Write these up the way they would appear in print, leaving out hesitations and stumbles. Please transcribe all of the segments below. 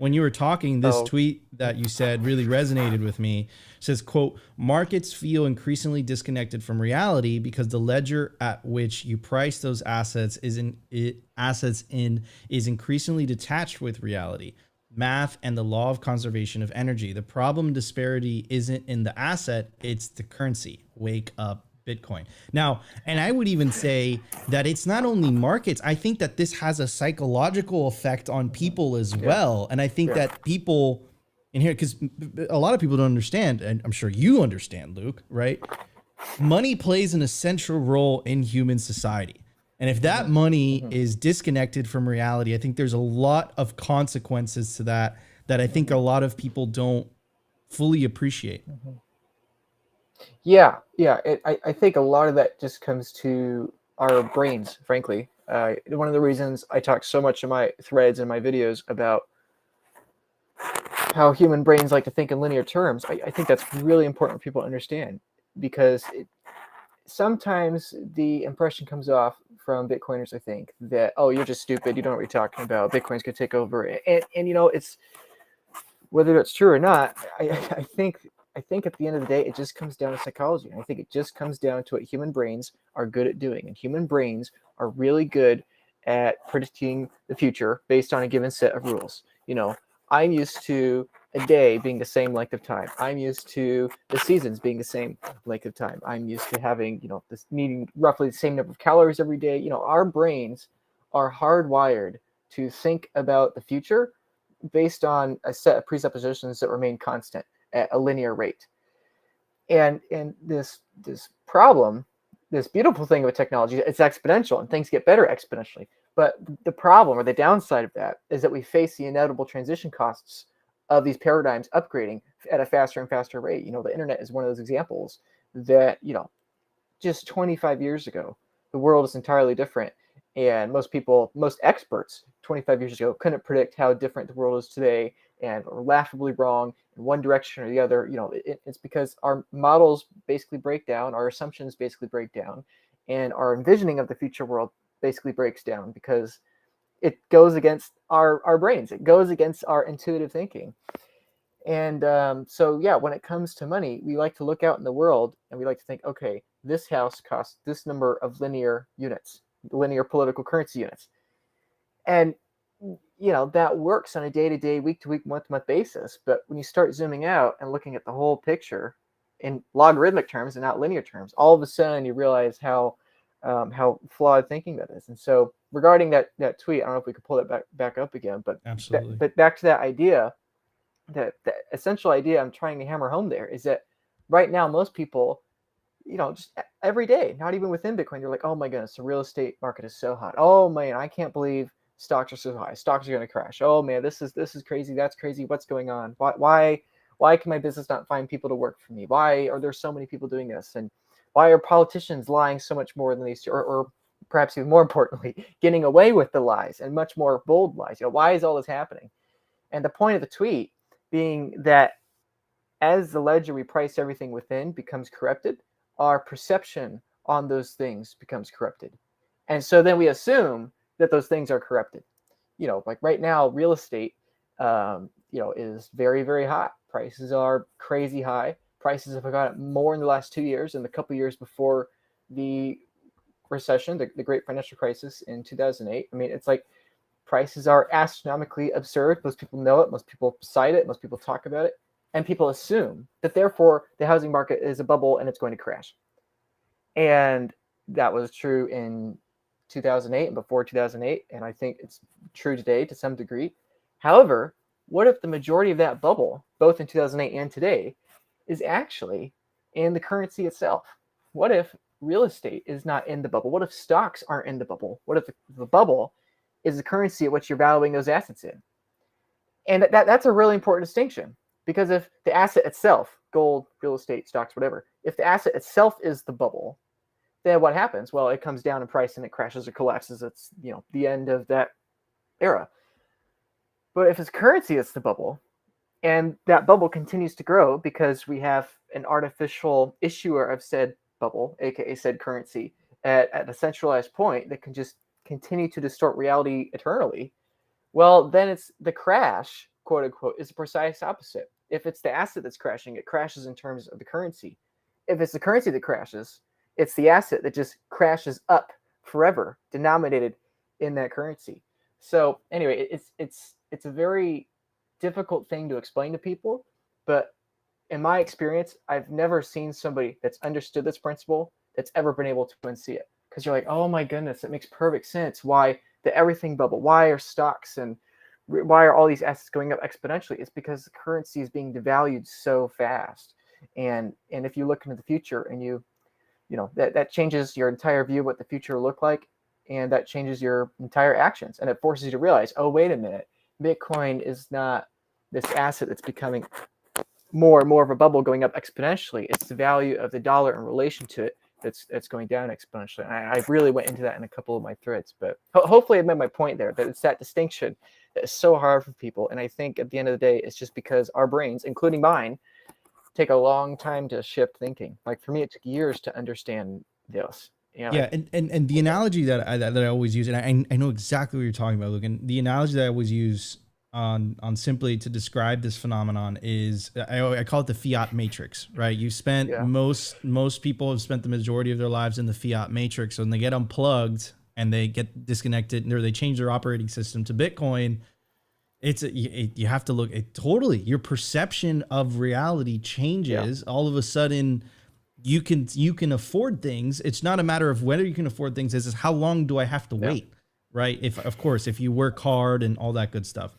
when you were talking, this So, tweet that you said really resonated with me. It says, quote, markets feel increasingly disconnected from reality because the ledger at which you price those assets in is increasingly detached with reality, math, and the law of conservation of energy. The problem disparity isn't in the asset, it's the currency. Wake up, Bitcoin. Now, and I would even say that it's not only markets. I think that this has a psychological effect on people as yeah, well. And I think yeah, that people in here, because a lot of people don't understand, and I'm sure you understand, Luke, right? Money plays an essential role in human society. And if that hmm money hmm is disconnected from reality, I think there's a lot of consequences to that that I think a hmm lot of people don't fully appreciate. hmm yeah, yeah. I think a lot of that just comes to our brains, frankly. One of the reasons I talk so much in my threads and my videos about how human brains like to think in linear terms, I think that's really important for people to understand, because sometimes the impression comes off from Bitcoiners, I think, that, oh, you're just stupid, you don't know what you're talking about, Bitcoin's going to take over. And it's, whether that's true or not, I think at the end of the day, it just comes down to psychology. And I think it just comes down to what human brains are good at doing. And human brains are really good at predicting the future based on a given set of rules. I'm used to a day being the same length of time. I'm used to the seasons being the same length of time. I'm used to having, this needing roughly the same number of calories every day. Our brains are hardwired to think about the future based on a set of presuppositions that remain constant at a linear rate. And this problem, this beautiful thing with technology, it's exponential and things get better exponentially. But the problem, or the downside of that, is that we face the inevitable transition costs of these paradigms upgrading at a faster and faster rate. The internet is one of those examples that, just 25 years ago, the world is entirely different. And most experts 25 years ago couldn't predict how different the world is today, and are laughably wrong in one direction or the other. It's because our models basically break down, our assumptions basically break down, and our envisioning of the future world basically breaks down because it goes against our brains. It goes against our intuitive thinking. And so, yeah, when it comes to money, we like to look out in the world and we like to think, okay, this house costs this number of linear units, linear political currency units. And, that works on a day-to-day, week-to-week, month-to-month basis. But when you start zooming out and looking at the whole picture in logarithmic terms and not linear terms, all of a sudden you realize how flawed thinking that is. And so, regarding that tweet, I don't know if we could pull that back up again, but Absolutely. but back to that idea, the essential idea I'm trying to hammer home there is that right now, most people, just every day, not even within Bitcoin, you're like, oh my goodness, the real estate market is so hot. Oh man, I can't believe stocks are so high. Stocks are going to crash. Oh man, this is crazy. That's crazy. What's going on? Why can my business not find people to work for me? Why are there so many people doing this? And why are politicians lying so much more than these, or perhaps even more importantly, getting away with the lies and much more bold lies? Why is all this happening? And the point of the tweet being that as the ledger we price everything within becomes corrupted, our perception on those things becomes corrupted. And so then we assume that those things are corrupted. Like right now, real estate, is very, very hot. Prices are crazy high. Prices have gotten more in the last 2 years than the couple years before the recession, the great financial crisis in 2008. I mean, it's like prices are astronomically absurd. Most people know it. Most people cite it. Most people talk about it. And people assume that therefore the housing market is a bubble and it's going to crash. And that was true in 2008 and before 2008. And I think it's true today to some degree. However, what if the majority of that bubble, both in 2008 and today, is actually in the currency itself? What if real estate is not in the bubble? What if stocks aren't in the bubble? What if the bubble is the currency at which you're valuing those assets in? And that's a really important distinction, because if the asset itself, gold, real estate, stocks, whatever, if the asset itself is the bubble, then what happens? Well, it comes down in price and it crashes or collapses. It's the end of that era. But if it's currency that's the bubble, and that bubble continues to grow because we have an artificial issuer of said bubble, aka said currency, at a centralized point that can just continue to distort reality eternally, well, then it's the crash, quote unquote, is the precise opposite. If it's the asset that's crashing, it crashes in terms of the currency. If it's the currency that crashes, it's the asset that just crashes up forever, denominated in that currency. So anyway, it's a very difficult thing to explain to people, but in my experience, I've never seen somebody that's understood this principle that's ever been able to unsee it. Because you're like, oh my goodness, it makes perfect sense. Why the everything bubble? Why are stocks and why are all these assets going up exponentially? It's because the currency is being devalued so fast. And if you look into the future and you know that changes your entire view of what the future will look like, and that changes your entire actions, and it forces you to realize, oh wait a minute, Bitcoin is not this asset that's becoming more and more of a bubble going up exponentially. It's the value of the dollar in relation to it that's going down exponentially. And I really went into that in a couple of my threads, but hopefully I made my point there, that it's that distinction that is so hard for people. And I think at the end of the day, it's just because our brains, including mine, take a long time to shift thinking. Like for me, it took years to understand this. Yeah, and the analogy that I always use, and I know exactly what you're talking about, Luke. And the analogy that I always use on simply to describe this phenomenon is I call it the fiat matrix, right? You spent most people have spent the majority of their lives in the fiat matrix. So when they get unplugged and they get disconnected, or they change their operating system to Bitcoin, you have to look at totally your perception of reality changes. All of a sudden, you can afford things. It's not a matter of whether you can afford things, is how long do I have to wait, right? If you work hard and all that good stuff.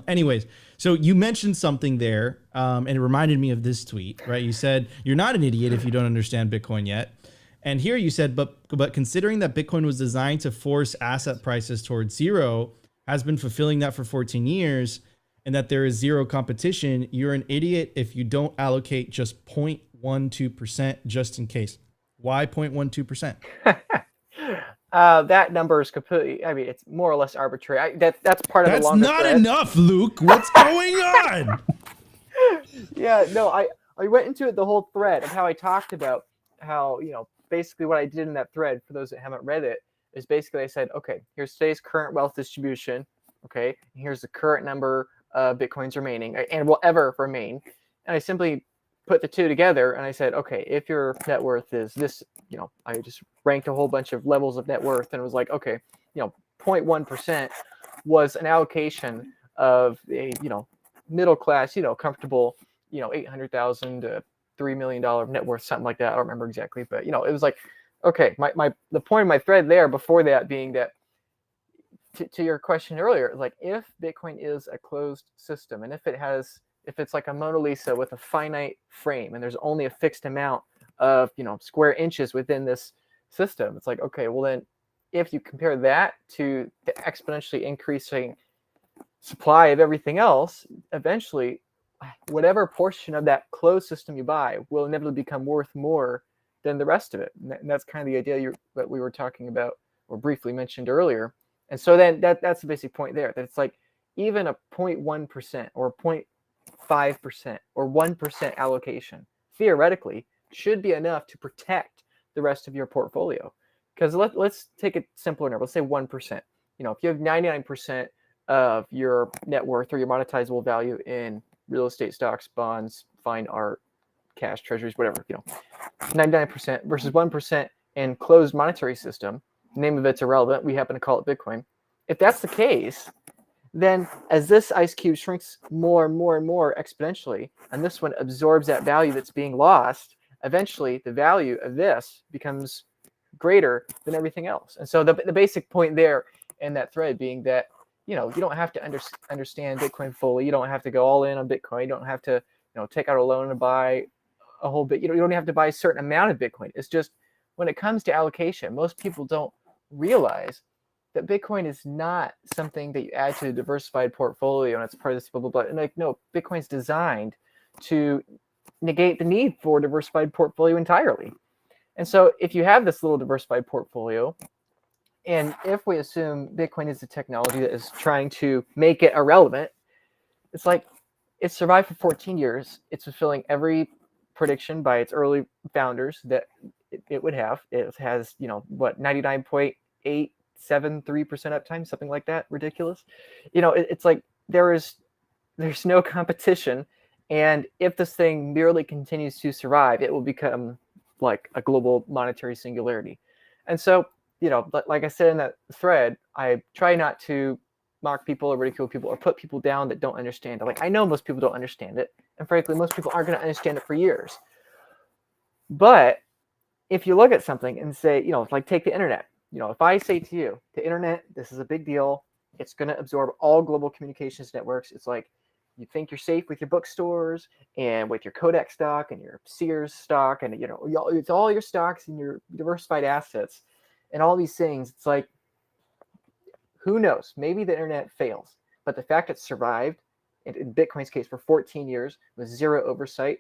Anyways, so you mentioned something there, and it reminded me of this tweet, right? You said you're not an idiot if you don't understand Bitcoin yet. And here you said, but considering that Bitcoin was designed to force asset prices towards zero, has been fulfilling that for 14 years, and that there is zero competition, you're an idiot if you don't allocate just 0.12% just in case. Why 0.12%? That number is completely, I mean, it's more or less arbitrary. That's part of the longer thread. That's not enough, Luke. What's going on? I went into it the whole thread of how I talked about how, basically what I did in that thread, for those that haven't read it, is basically I said, okay, here's today's current wealth distribution. Okay, and here's the current number of Bitcoins remaining and will ever remain. And I simply put the two together and I said, okay, if your net worth is this, I just ranked a whole bunch of levels of net worth and it was like, okay, 0.1% was an allocation of a, middle class, comfortable, 800,000 to $3 million net worth, something like that. I don't remember exactly, but, it was like, okay, the point of my thread there before that being that, to your question earlier, like if Bitcoin is a closed system and if it's like a Mona Lisa with a finite frame and there's only a fixed amount of, square inches within this system, it's like, okay, well then if you compare that to the exponentially increasing supply of everything else, eventually whatever portion of that closed system you buy will inevitably become worth more than the rest of it. And that's kind of the idea that we were talking about or briefly mentioned earlier. And so then that's the basic point there, that it's like even a 0.1% or 0.5% or 1% allocation theoretically should be enough to protect the rest of your portfolio. Because let's take a simpler number. Let's say 1%. If you have 99% of your net worth or your monetizable value in real estate, stocks, bonds, fine art, cash, treasuries, whatever, 99% versus 1% in closed monetary system, the name of it's irrelevant, we happen to call it Bitcoin. If that's the case, then as this ice cube shrinks more and more and more exponentially, and this one absorbs that value that's being lost, eventually the value of this becomes greater than everything else. And so the basic point there in that thread being that, you don't have to understand Bitcoin fully. You don't have to go all in on Bitcoin. You don't have to, take out a loan and buy a whole bit. You don't have to buy a certain amount of Bitcoin. It's just when it comes to allocation, most people don't realize that Bitcoin is not something that you add to a diversified portfolio and it's part of this blah, blah, blah. And like, no, Bitcoin's designed to negate the need for a diversified portfolio entirely. And so if you have this little diversified portfolio, and if we assume Bitcoin is a technology that is trying to make it irrelevant, it's like it's survived for 14 years. It's fulfilling every prediction by its early founders that it would have. It has, 99.873% uptime, something like that. Ridiculous. It's like there is there's no competition. And if this thing merely continues to survive, it will become like a global monetary singularity. And so, like I said in that thread, I try not to mock people or ridicule people or put people down that don't understand it. Like, I know most people don't understand it. And frankly, most people aren't going to understand it for years. But if you look at something and say, like take the internet, if I say to you, the internet, this is a big deal. It's going to absorb all global communications networks. It's like you think you're safe with your bookstores and with your Kodak stock and your Sears stock and, it's all your stocks and your diversified assets and all these things. It's like, who knows? Maybe the internet fails, but the fact it survived, in Bitcoin's case, for 14 years with zero oversight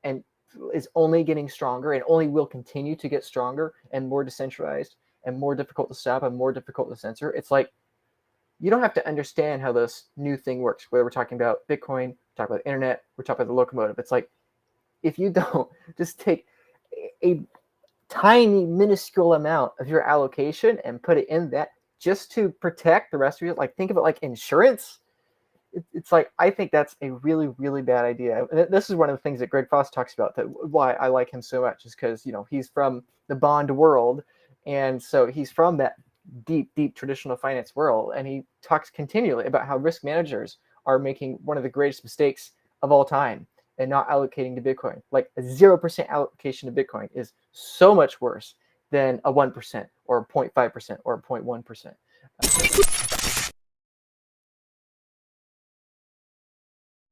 and is only getting stronger and only will continue to get stronger and more decentralized and more difficult to stop and more difficult to censor. It's like, you don't have to understand how this new thing works, whether we're talking about Bitcoin, we're talking about the internet, we're talking about the locomotive. It's like, if you don't just take a tiny, minuscule amount of your allocation and put it in that just to protect the rest of it, like think of it like insurance. It's like, I think that's a really, really bad idea. And this is one of the things that Greg Foss talks about, that why I like him so much is because, he's from the bond world. And so he's from that deep, deep traditional finance world. And he talks continually about how risk managers are making one of the greatest mistakes of all time and not allocating to Bitcoin. Like a 0% allocation to Bitcoin is so much worse than a 1% or 0.5% or 0.1%.